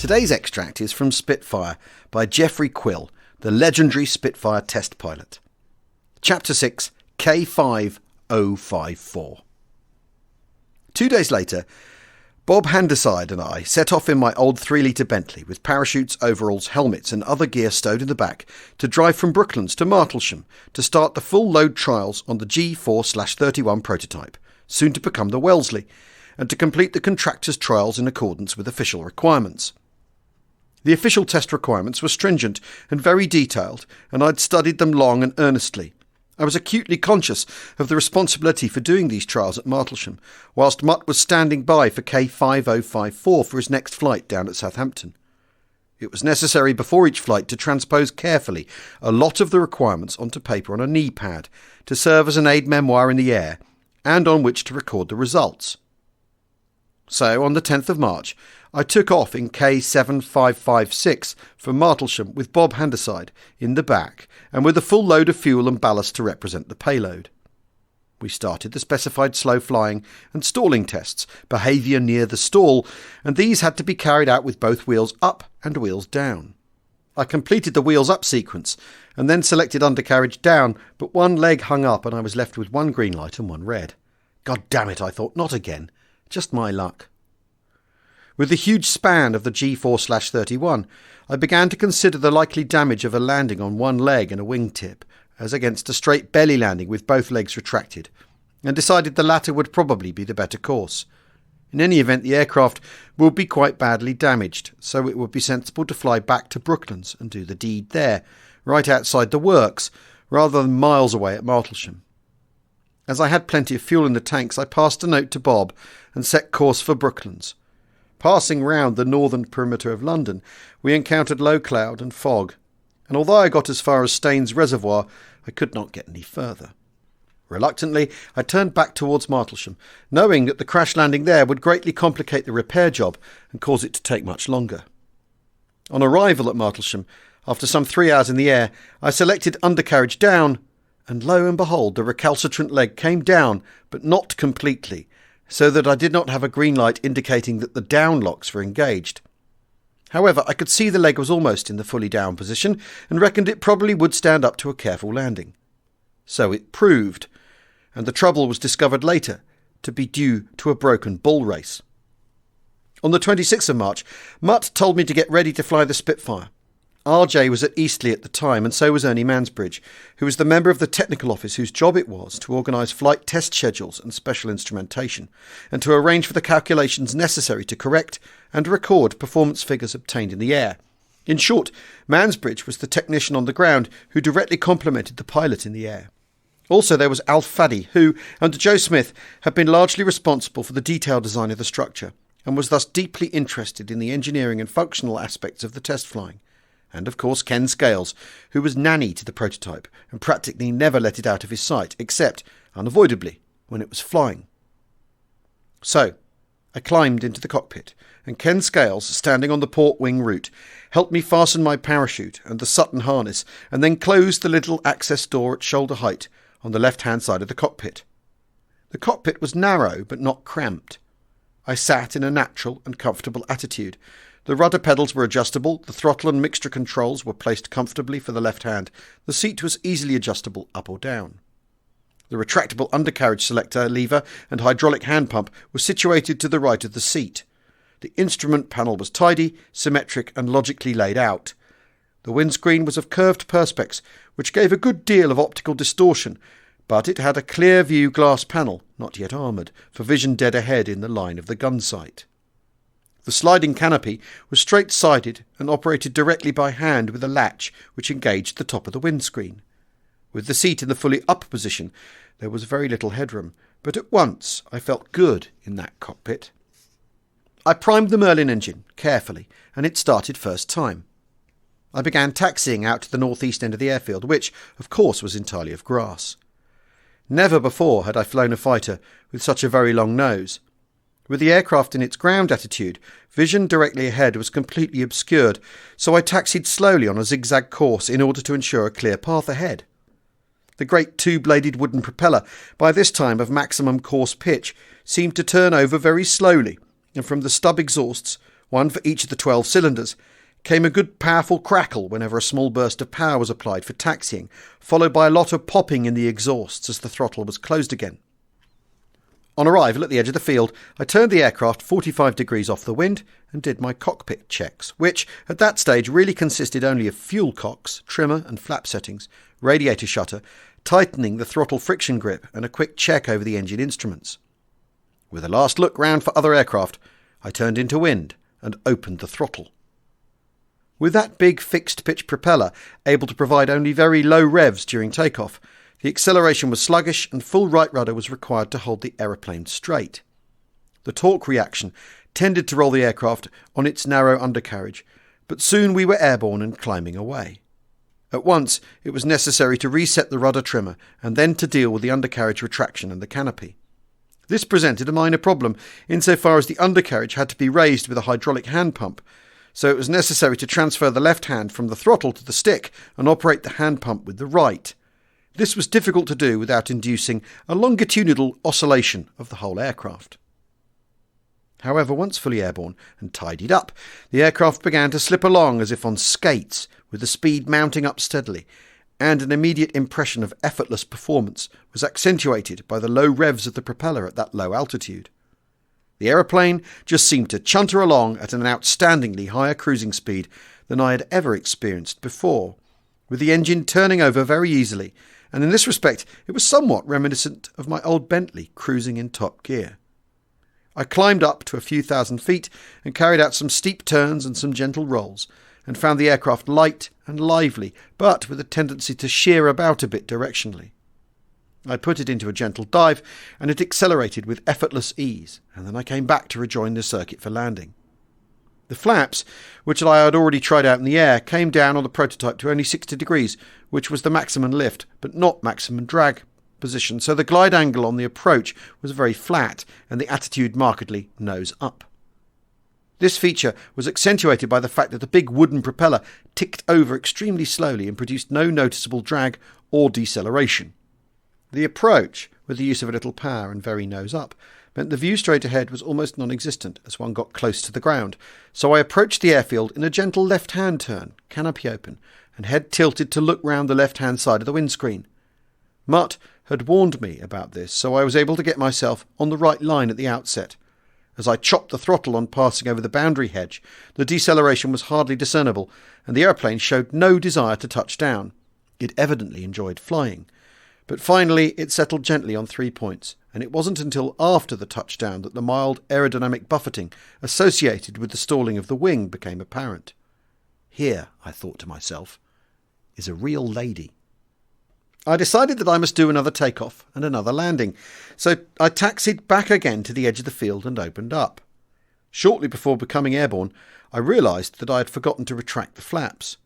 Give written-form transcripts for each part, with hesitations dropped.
Today's extract is from Spitfire by Jeffrey Quill, the legendary Spitfire test pilot. Chapter 6, K5054. 2 days later, Bob Handyside and I set off in my old 3-litre Bentley with parachutes, overalls, helmets and other gear stowed in the back to drive from Brooklands to Martlesham to start the full load trials on the G4/31 prototype, soon to become the Wellesley, and to complete the contractor's trials in accordance with official requirements. The official test requirements were stringent and very detailed, and I'd studied them long and earnestly. I was acutely conscious of the responsibility for doing these trials at Martlesham, whilst Mutt was standing by for K5054 for his next flight down at Southampton. It was necessary before each flight to transpose carefully a lot of the requirements onto paper on a knee pad to serve as an aid memoir in the air, and on which to record the results. So, on the 10th of March, I took off in K7556 from Martlesham with Bob Handyside in the back and with a full load of fuel and ballast to represent the payload. We started the specified slow flying and stalling tests, behaviour near the stall, and these had to be carried out with both wheels up and wheels down. I completed the wheels up sequence and then selected undercarriage down, but one leg hung up and I was left with one green light and one red. God damn it, I thought, not again. Just my luck. With the huge span of the G4/31, I began to consider the likely damage of a landing on one leg and a wingtip, as against a straight belly landing with both legs retracted, and decided the latter would probably be the better course. In any event, the aircraft would be quite badly damaged, so it would be sensible to fly back to Brooklands and do the deed there, right outside the works, rather than miles away at Martlesham. As I had plenty of fuel in the tanks, I passed a note to Bob and set course for Brooklands. Passing round the northern perimeter of London, we encountered low cloud and fog, and although I got as far as Staines Reservoir, I could not get any further. Reluctantly, I turned back towards Martlesham, knowing that the crash landing there would greatly complicate the repair job and cause it to take much longer. On arrival at Martlesham, after some 3 hours in the air, I selected undercarriage down, and lo and behold, the recalcitrant leg came down, but not completely, so that I did not have a green light indicating that the down locks were engaged. However, I could see the leg was almost in the fully down position and reckoned it probably would stand up to a careful landing. So it proved, and the trouble was discovered later to be due to a broken bull race. On the 26th of March, Mutt told me to get ready to fly the Spitfire. RJ was at Eastleigh at the time, and so was Ernie Mansbridge, who was the member of the technical office whose job it was to organise flight test schedules and special instrumentation, and to arrange for the calculations necessary to correct and record performance figures obtained in the air. In short, Mansbridge was the technician on the ground who directly complemented the pilot in the air. Also there was Alf Faddy, who, under Joe Smith, had been largely responsible for the detail design of the structure, and was thus deeply interested in the engineering and functional aspects of the test flying. And of course Ken Scales, who was nanny to the prototype and practically never let it out of his sight, except, unavoidably, when it was flying. So, I climbed into the cockpit, and Ken Scales, standing on the port wing root, helped me fasten my parachute and the Sutton harness, and then closed the little access door at shoulder height on the left-hand side of the cockpit. The cockpit was narrow, but not cramped. I sat in a natural and comfortable attitude. The rudder pedals were adjustable, the throttle and mixture controls were placed comfortably for the left hand, the seat was easily adjustable up or down. The retractable undercarriage selector lever and hydraulic hand pump were situated to the right of the seat. The instrument panel was tidy, symmetric and logically laid out. The windscreen was of curved perspex, which gave a good deal of optical distortion, but it had a clear view glass panel, not yet armoured, for vision dead ahead in the line of the gun sight. The sliding canopy was straight-sided and operated directly by hand with a latch which engaged the top of the windscreen. With the seat in the fully up position, there was very little headroom, but at once I felt good in that cockpit. I primed the Merlin engine carefully, and it started first time. I began taxiing out to the northeast end of the airfield, which, of course, was entirely of grass. Never before had I flown a fighter with such a very long nose. With the aircraft in its ground attitude, vision directly ahead was completely obscured, so I taxied slowly on a zigzag course in order to ensure a clear path ahead. The great two-bladed wooden propeller, by this time of maximum course pitch, seemed to turn over very slowly, and from the stub exhausts one for each of the 12 cylinders, came a good powerful crackle whenever a small burst of power was applied for taxiing, followed by a lot of popping in the exhausts as the throttle was closed again. On arrival at the edge of the field, I turned the aircraft 45 degrees off the wind and did my cockpit checks, which at that stage really consisted only of fuel cocks, trimmer and flap settings, radiator shutter, tightening the throttle friction grip and a quick check over the engine instruments. With a last look round for other aircraft, I turned into wind and opened the throttle. With that big fixed-pitch propeller able to provide only very low revs during takeoff, the acceleration was sluggish and full right rudder was required to hold the aeroplane straight. The torque reaction tended to roll the aircraft on its narrow undercarriage, but soon we were airborne and climbing away. At once it was necessary to reset the rudder trimmer and then to deal with the undercarriage retraction and the canopy. This presented a minor problem insofar as the undercarriage had to be raised with a hydraulic hand pump, so it was necessary to transfer the left hand from the throttle to the stick and operate the hand pump with the right. This was difficult to do without inducing a longitudinal oscillation of the whole aircraft. However, once fully airborne and tidied up, the aircraft began to slip along as if on skates, with the speed mounting up steadily, and an immediate impression of effortless performance was accentuated by the low revs of the propeller at that low altitude. The aeroplane just seemed to chunter along at an outstandingly higher cruising speed than I had ever experienced before, with the engine turning over very easily, and in this respect it was somewhat reminiscent of my old Bentley cruising in top gear. I climbed up to a few thousand feet and carried out some steep turns and some gentle rolls, and found the aircraft light and lively, but with a tendency to sheer about a bit directionally. I put it into a gentle dive, and it accelerated with effortless ease, and then I came back to rejoin the circuit for landing. The flaps, which I had already tried out in the air, came down on the prototype to only 60 degrees, which was the maximum lift, but not maximum drag position, so the glide angle on the approach was very flat, and the attitude markedly nose up. This feature was accentuated by the fact that the big wooden propeller ticked over extremely slowly and produced no noticeable drag or deceleration. The approach, with the use of a little power and very nose up, meant the view straight ahead was almost non-existent as one got close to the ground, so I approached the airfield in a gentle left-hand turn, canopy open, and head tilted to look round the left-hand side of the windscreen. Mutt had warned me about this, so I was able to get myself on the right line at the outset. As I chopped the throttle on passing over the boundary hedge, the deceleration was hardly discernible, and the airplane showed no desire to touch down. It evidently enjoyed flying. But finally it settled gently on 3 points, and it wasn't until after the touchdown that the mild aerodynamic buffeting associated with the stalling of the wing became apparent. Here, I thought to myself, is a real lady. I decided that I must do another takeoff and another landing, so I taxied back again to the edge of the field and opened up. Shortly before becoming airborne, I realised that I had forgotten to retract the flaps.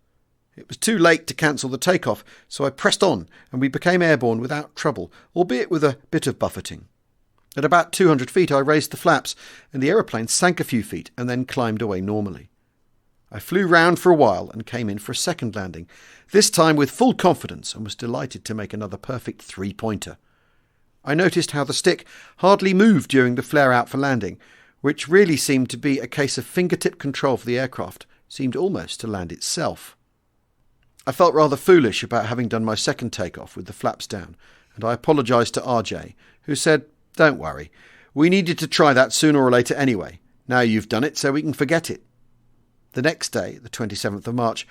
It was too late to cancel the takeoff, so I pressed on and we became airborne without trouble, albeit with a bit of buffeting. At about 200 feet I raised the flaps and the aeroplane sank a few feet and then climbed away normally. I flew round for a while and came in for a second landing, this time with full confidence, and was delighted to make another perfect three-pointer. I noticed how the stick hardly moved during the flare-out for landing, which really seemed to be a case of fingertip control for the aircraft, seemed almost to land itself. I felt rather foolish about having done my second takeoff with the flaps down, and I apologised to RJ, who said, "Don't worry, we needed to try that sooner or later anyway. Now you've done it, so we can forget it." The next day, the 27th of March,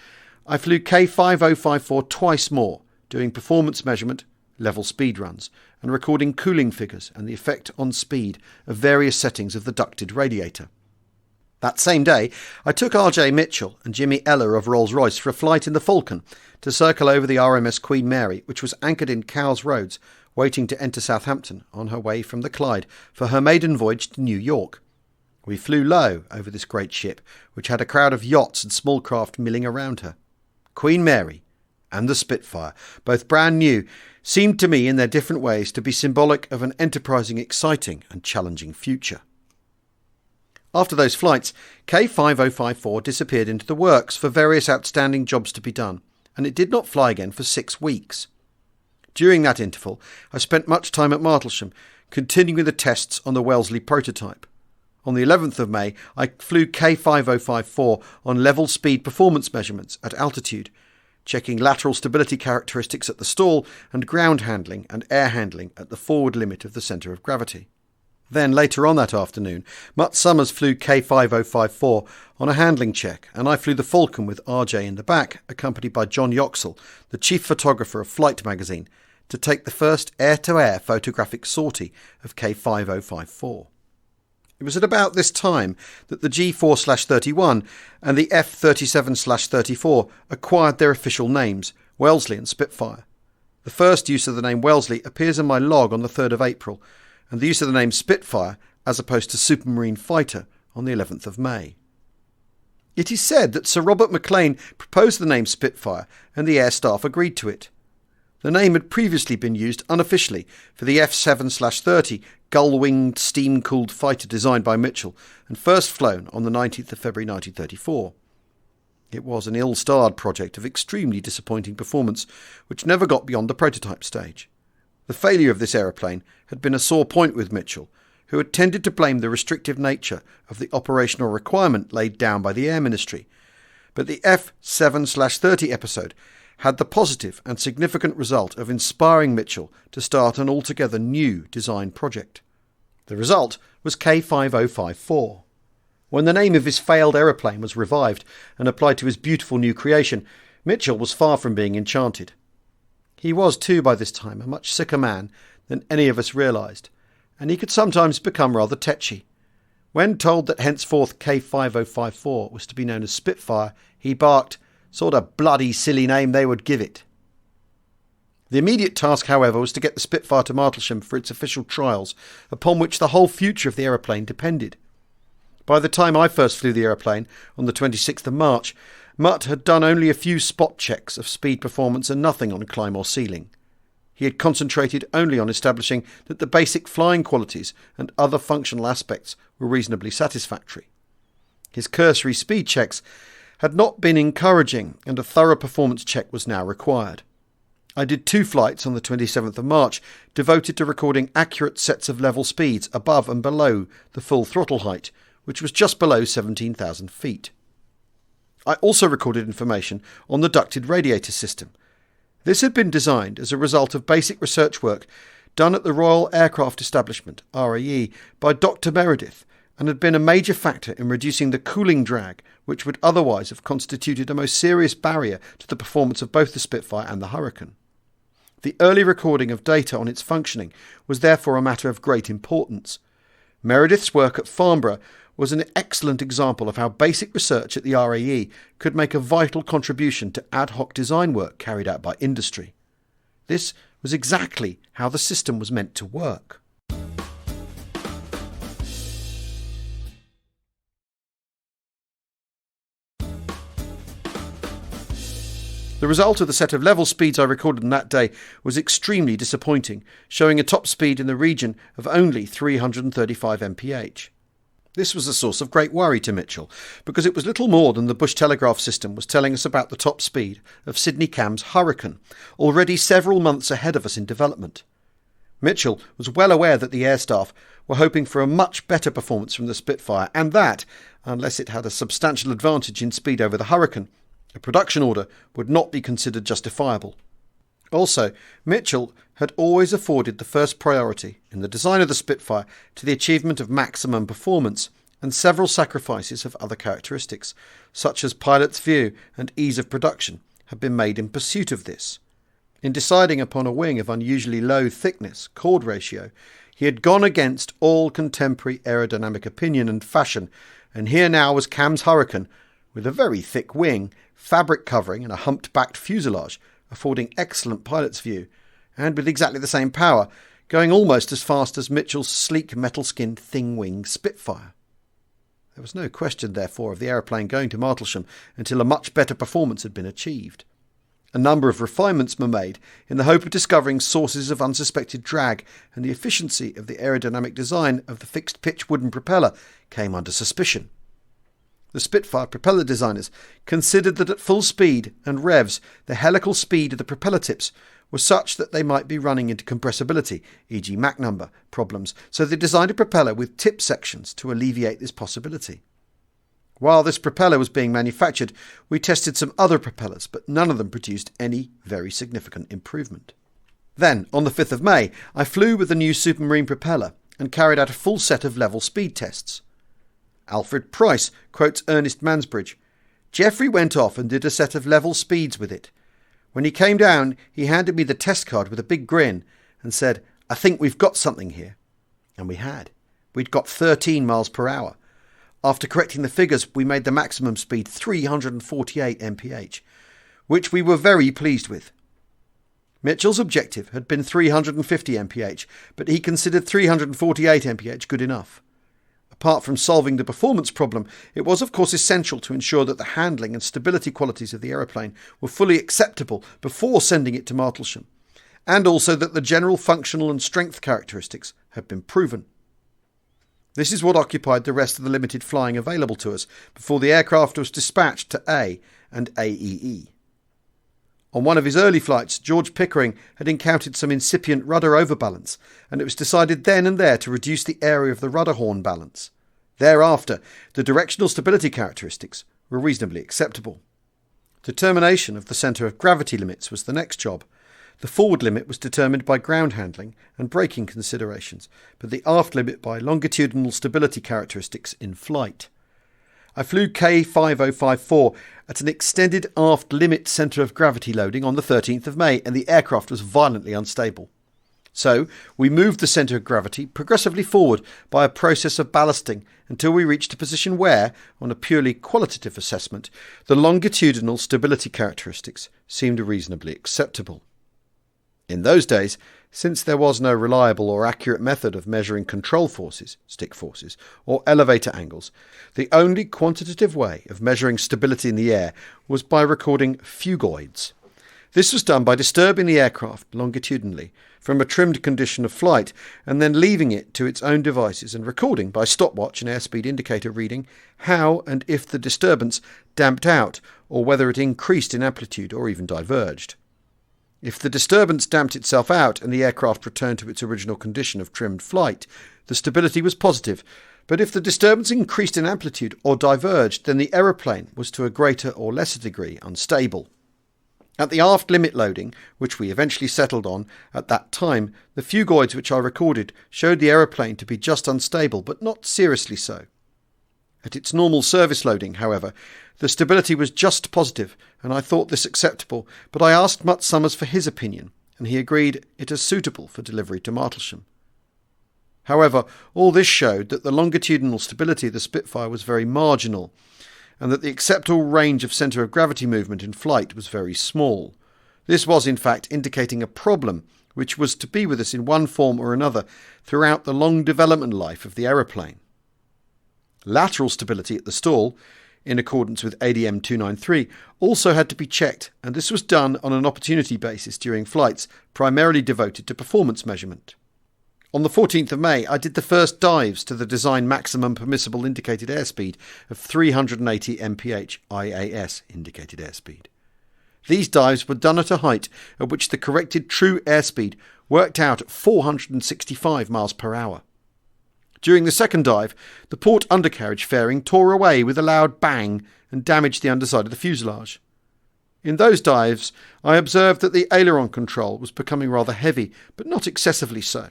I flew K5054 twice more, doing performance measurement, level speed runs, and recording cooling figures and the effect on speed of various settings of the ducted radiator. That same day, I took RJ Mitchell and Jimmy Eller of Rolls-Royce for a flight in the Falcon to circle over the RMS Queen Mary, which was anchored in Cowes Roads, waiting to enter Southampton on her way from the Clyde for her maiden voyage to New York. We flew low over this great ship, which had a crowd of yachts and small craft milling around her. Queen Mary and the Spitfire, both brand new, seemed to me in their different ways to be symbolic of an enterprising, exciting and challenging future. After those flights, K5054 disappeared into the works for various outstanding jobs to be done, and it did not fly again for 6 weeks. During that interval, I spent much time at Martlesham, continuing the tests on the Wellesley prototype. On the 11th of May, I flew K5054 on level speed performance measurements at altitude, checking lateral stability characteristics at the stall and ground handling and air handling at the forward limit of the centre of gravity. Then, later on that afternoon, Mutt Summers flew K5054 on a handling check, and I flew the Falcon with RJ in the back, accompanied by John Yoxall, the chief photographer of Flight magazine, to take the first air-to-air photographic sortie of K5054. It was at about this time that the G4/31 and the F37/34 acquired their official names, Wellesley and Spitfire. The first use of the name Wellesley appears in my log on the 3rd of April, and the use of the name Spitfire, as opposed to Supermarine Fighter, on the 11th of May. It is said that Sir Robert McLean proposed the name Spitfire, and the air staff agreed to it. The name had previously been used unofficially for the F7/30 gull-winged steam-cooled fighter designed by Mitchell and first flown on the 19th of February 1934. It was an ill-starred project of extremely disappointing performance, which never got beyond the prototype stage. The failure of this aeroplane had been a sore point with Mitchell, who had tended to blame the restrictive nature of the operational requirement laid down by the Air Ministry. But the F7/30 episode had the positive and significant result of inspiring Mitchell to start an altogether new design project. The result was K5054. When the name of his failed aeroplane was revived and applied to his beautiful new creation, Mitchell was far from being enchanted. He was too by this time a much sicker man than any of us realised, and he could sometimes become rather tetchy. When told that henceforth K5054 was to be known as Spitfire, he barked, "Sort of bloody silly name they would give it." The immediate task, however, was to get the Spitfire to Martlesham for its official trials, upon which the whole future of the aeroplane depended. By the time I first flew the aeroplane, on the 26th of March, Mutt had done only a few spot checks of speed performance and nothing on climb or ceiling. He had concentrated only on establishing that the basic flying qualities and other functional aspects were reasonably satisfactory. His cursory speed checks had not been encouraging, and a thorough performance check was now required. I did 2 flights on the 27th of March, devoted to recording accurate sets of level speeds above and below the full throttle height, which was just below 17,000 feet. I also recorded information on the ducted radiator system. This had been designed as a result of basic research work done at the Royal Aircraft Establishment, RAE, by Dr. Meredith, and had been a major factor in reducing the cooling drag, which would otherwise have constituted a most serious barrier to the performance of both the Spitfire and the Hurricane. The early recording of data on its functioning was therefore a matter of great importance. Meredith's work at Farnborough was an excellent example of how basic research at the RAE could make a vital contribution to ad hoc design work carried out by industry. This was exactly how the system was meant to work. The result of the set of level speeds I recorded on that day was extremely disappointing, showing a top speed in the region of only 335 mph. This was a source of great worry to Mitchell, because it was little more than the Bush Telegraph system was telling us about the top speed of Sydney Cam's Hurricane, already several months ahead of us in development. Mitchell was well aware that the air staff were hoping for a much better performance from the Spitfire, and that, unless it had a substantial advantage in speed over the Hurricane, a production order would not be considered justifiable. Also, Mitchell had always afforded the first priority in the design of the Spitfire to the achievement of maximum performance, and several sacrifices of other characteristics, such as pilot's view and ease of production, had been made in pursuit of this. In deciding upon a wing of unusually low thickness, chord ratio, he had gone against all contemporary aerodynamic opinion and fashion, and here now was Cam's Hurricane, with a very thick wing, fabric covering and a humped-backed fuselage, affording excellent pilot's view, and with exactly the same power, going almost as fast as Mitchell's sleek metal-skinned thing-wing Spitfire. There was no question, therefore, of the aeroplane going to Martlesham until a much better performance had been achieved. A number of refinements were made in the hope of discovering sources of unsuspected drag, and the efficiency of the aerodynamic design of the fixed-pitch wooden propeller came under suspicion. The Spitfire propeller designers considered that at full speed and revs, the helical speed of the propeller tips was such that they might be running into compressibility, e.g. Mach number, problems, so they designed a propeller with tip sections to alleviate this possibility. While this propeller was being manufactured, we tested some other propellers, but none of them produced any very significant improvement. Then, on the 5th of May, I flew with the new Supermarine propeller and carried out a full set of level speed tests. Alfred Price quotes Ernest Mansbridge. Jeffrey went off and did a set of level speeds with it. When he came down, he handed me the test card with a big grin and said, "I think we've got something here." And we had. We'd got 13 miles per hour. After correcting the figures, we made the maximum speed 348 mph, which we were very pleased with. Mitchell's objective had been 350 mph, but he considered 348 mph good enough. Apart from solving the performance problem, it was of course essential to ensure that the handling and stability qualities of the aeroplane were fully acceptable before sending it to Martlesham, and also that the general functional and strength characteristics had been proven. This is what occupied the rest of the limited flying available to us before the aircraft was dispatched to A and AEE. On one of his early flights, George Pickering had encountered some incipient rudder overbalance, and it was decided then and there to reduce the area of the rudder horn balance. Thereafter, the directional stability characteristics were reasonably acceptable. Determination of the centre of gravity limits was the next job. The forward limit was determined by ground handling and braking considerations, but the aft limit by longitudinal stability characteristics in flight. I flew K5054 at an extended aft limit centre of gravity loading on the 13th of May, and the aircraft was violently unstable. So we moved the centre of gravity progressively forward by a process of ballasting until we reached a position where, on a purely qualitative assessment, the longitudinal stability characteristics seemed reasonably acceptable. In those days, since there was no reliable or accurate method of measuring control forces, stick forces, or elevator angles, the only quantitative way of measuring stability in the air was by recording phugoids. This was done by disturbing the aircraft longitudinally from a trimmed condition of flight and then leaving it to its own devices and recording by stopwatch and airspeed indicator reading how and if the disturbance damped out or whether it increased in amplitude or even diverged. If the disturbance damped itself out and the aircraft returned to its original condition of trimmed flight, the stability was positive, but if the disturbance increased in amplitude or diverged, then the aeroplane was to a greater or lesser degree unstable. At the aft limit loading, which we eventually settled on at that time, the phugoids which I recorded showed the aeroplane to be just unstable, but not seriously so. At its normal service loading, however, the stability was just positive, and I thought this acceptable, but I asked Mutt Summers for his opinion, and he agreed it as suitable for delivery to Martlesham. However, all this showed that the longitudinal stability of the Spitfire was very marginal, and that the acceptable range of centre of gravity movement in flight was very small. This was, in fact, indicating a problem which was to be with us in one form or another throughout the long development life of the aeroplane. Lateral stability at the stall, in accordance with ADM 293, also had to be checked, and this was done on an opportunity basis during flights primarily devoted to performance measurement. On the 14th of May, I did the first dives to the design maximum permissible indicated airspeed of 380 mph IAS indicated airspeed. These dives were done at a height at which the corrected true airspeed worked out at 465 miles per hour. During the second dive, the port undercarriage fairing tore away with a loud bang and damaged the underside of the fuselage. In those dives, I observed that the aileron control was becoming rather heavy, but not excessively so.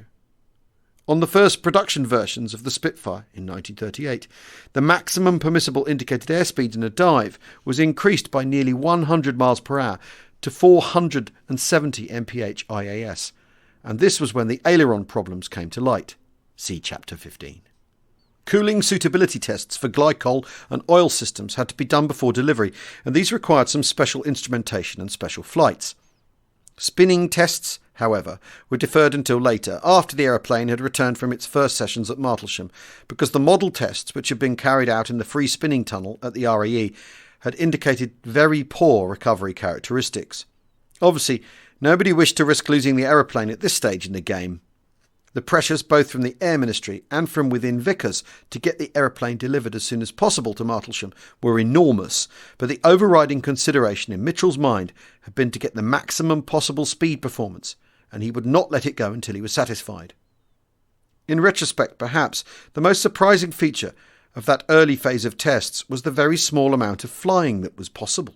On the first production versions of the Spitfire in 1938, the maximum permissible indicated airspeed in a dive was increased by nearly 100 miles per hour to 470 mph IAS, and this was when the aileron problems came to light. See Chapter 15. Cooling suitability tests for glycol and oil systems had to be done before delivery, and these required some special instrumentation and special flights. Spinning tests, however, were deferred until later, after the aeroplane had returned from its first sessions at Martlesham, because the model tests which had been carried out in the free spinning tunnel at the RAE had indicated very poor recovery characteristics. Obviously, nobody wished to risk losing the aeroplane at this stage in the game. The pressures both from the Air Ministry and from within Vickers to get the aeroplane delivered as soon as possible to Martlesham were enormous, but the overriding consideration in Mitchell's mind had been to get the maximum possible speed performance, and he would not let it go until he was satisfied. In retrospect, perhaps, the most surprising feature of that early phase of tests was the very small amount of flying that was possible.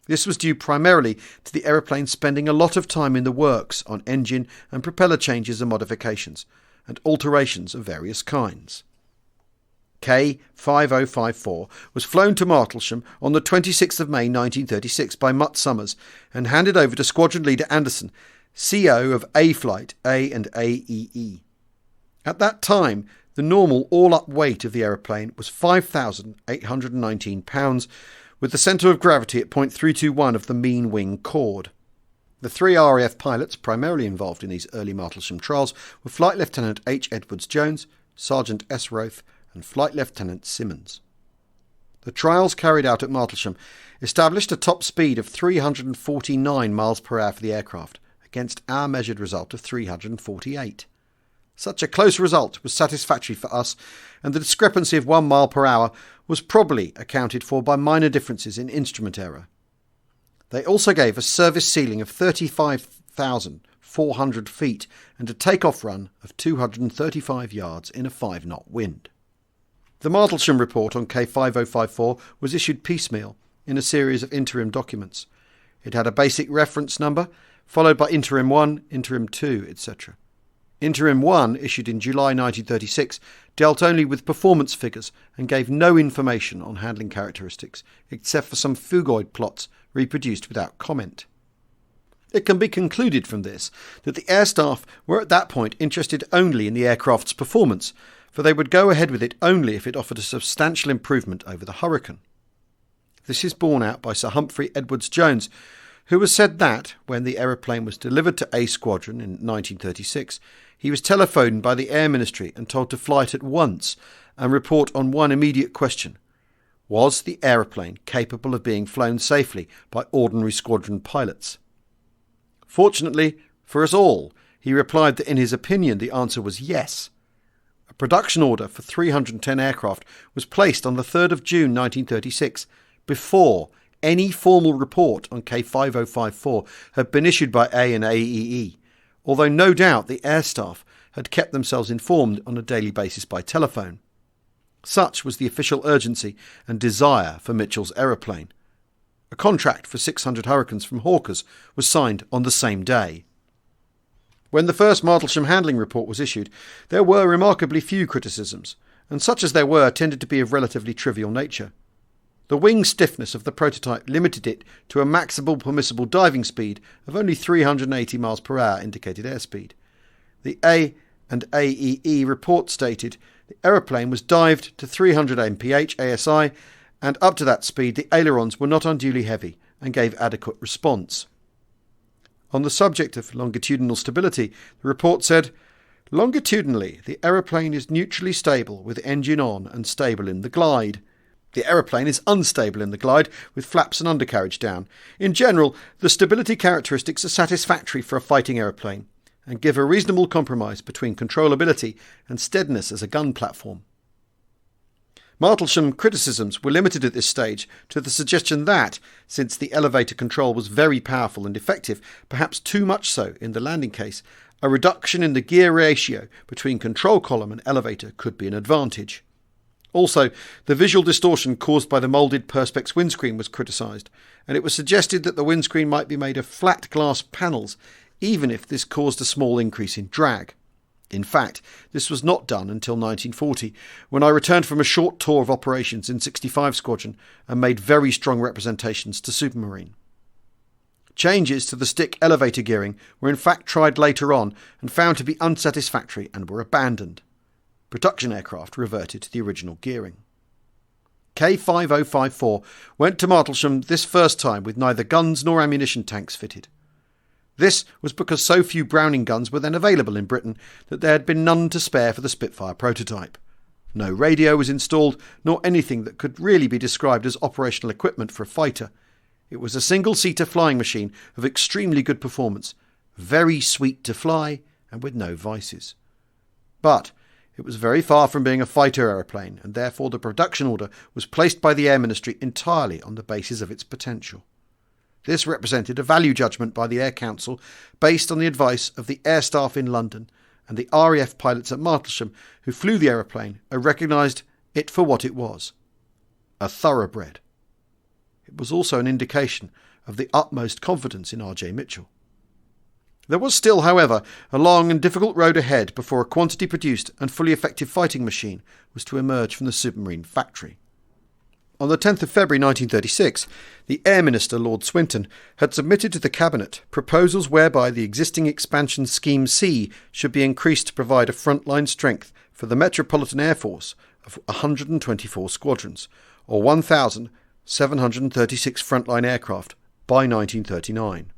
This was due primarily to the aeroplane spending a lot of time in the works on engine and propeller changes and modifications, and alterations of various kinds. K5054 was flown to Martlesham on the 26th of May 1936 by Mutt Summers and handed over to Squadron Leader Anderson, CO of A Flight A and AEE. At that time, the normal all-up weight of the aeroplane was 5,819 pounds, with the centre of gravity at 0.321 of the mean wing chord. The three RAF pilots primarily involved in these early Martlesham trials were Flight Lieutenant H. Edwards-Jones, Sergeant S. Roth, and Flight Lieutenant Simmons. The trials carried out at Martlesham established a top speed of 349 miles per hour for the aircraft, against our measured result of 348. Such a close result was satisfactory for us, and the discrepancy of 1 mile per hour was probably accounted for by minor differences in instrument error. They also gave a service ceiling of 35,400 feet and a take-off run of 235 yards in a 5-knot wind. The Martlesham report on K5054 was issued piecemeal in a series of interim documents. It had a basic reference number, followed by Interim 1, Interim 2, etc. Interim 1, issued in July 1936, dealt only with performance figures and gave no information on handling characteristics, except for some phugoid plots reproduced without comment. It can be concluded from this that the air staff were at that point interested only in the aircraft's performance, for they would go ahead with it only if it offered a substantial improvement over the Hurricane. This is borne out by Sir Humphrey Edwards-Jones, who has said that, when the aeroplane was delivered to A Squadron in 1936, he was telephoned by the Air Ministry and told to fly it at once and report on one immediate question: was the aeroplane capable of being flown safely by ordinary squadron pilots? Fortunately for us all, he replied that in his opinion the answer was yes. A production order for 310 aircraft was placed on the 3rd of June 1936, before any formal report on K5054 had been issued by A and AEE, although no doubt the air staff had kept themselves informed on a daily basis by telephone. Such was the official urgency and desire for Mitchell's aeroplane. A contract for 600 Hurricanes from Hawkers was signed on the same day. When the first Martlesham handling report was issued, there were remarkably few criticisms, and such as there were tended to be of relatively trivial nature. The wing stiffness of the prototype limited it to a maximum permissible diving speed of only 380 miles per hour indicated airspeed. The A and AEE report stated the aeroplane was dived to 300 mph ASI, and up to that speed the ailerons were not unduly heavy and gave adequate response. On the subject of longitudinal stability, the report said, "Longitudinally, the aeroplane is neutrally stable with engine on and stable in the glide. The aeroplane is unstable in the glide, with flaps and undercarriage down. In general, the stability characteristics are satisfactory for a fighting aeroplane and give a reasonable compromise between controllability and steadiness as a gun platform." Martlesham criticisms were limited at this stage to the suggestion that, since the elevator control was very powerful and effective, perhaps too much so in the landing case, a reduction in the gear ratio between control column and elevator could be an advantage. Also, the visual distortion caused by the moulded Perspex windscreen was criticised, and it was suggested that the windscreen might be made of flat glass panels, even if this caused a small increase in drag. In fact, this was not done until 1940, when I returned from a short tour of operations in 65 Squadron and made very strong representations to Supermarine. Changes to the stick elevator gearing were in fact tried later on and found to be unsatisfactory and were abandoned. Production aircraft reverted to the original gearing. K5054 went to Martlesham this first time with neither guns nor ammunition tanks fitted. This was because so few Browning guns were then available in Britain that there had been none to spare for the Spitfire prototype. No radio was installed, nor anything that could really be described as operational equipment for a fighter. It was a single-seater flying machine of extremely good performance, very sweet to fly, and with no vices. But it was very far from being a fighter aeroplane, and therefore the production order was placed by the Air Ministry entirely on the basis of its potential. This represented a value judgment by the Air Council based on the advice of the air staff in London, and the RAF pilots at Martlesham who flew the aeroplane recognised it for what it was: a thoroughbred. It was also an indication of the utmost confidence in R.J. Mitchell. There was still, however, a long and difficult road ahead before a quantity-produced and fully effective fighting machine was to emerge from the submarine factory. On the 10th of February 1936, the Air Minister, Lord Swinton, had submitted to the Cabinet proposals whereby the existing expansion Scheme C should be increased to provide a frontline strength for the Metropolitan Air Force of 124 squadrons, or 1,736 frontline aircraft, by 1939.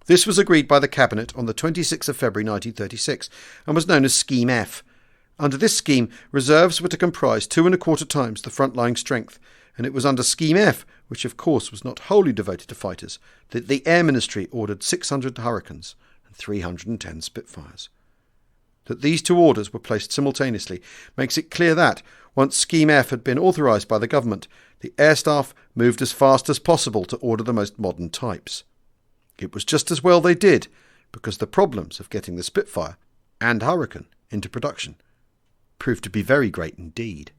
This was agreed by the Cabinet on the 26th of February 1936 and was known as Scheme F. Under this scheme, reserves were to comprise 2¼ times the frontline strength, and it was under Scheme F, which of course was not wholly devoted to fighters, that the Air Ministry ordered 600 Hurricanes and 310 Spitfires. That these two orders were placed simultaneously makes it clear that, once Scheme F had been authorised by the government, the air staff moved as fast as possible to order the most modern types. It was just as well they did, because the problems of getting the Spitfire and Hurricane into production proved to be very great indeed.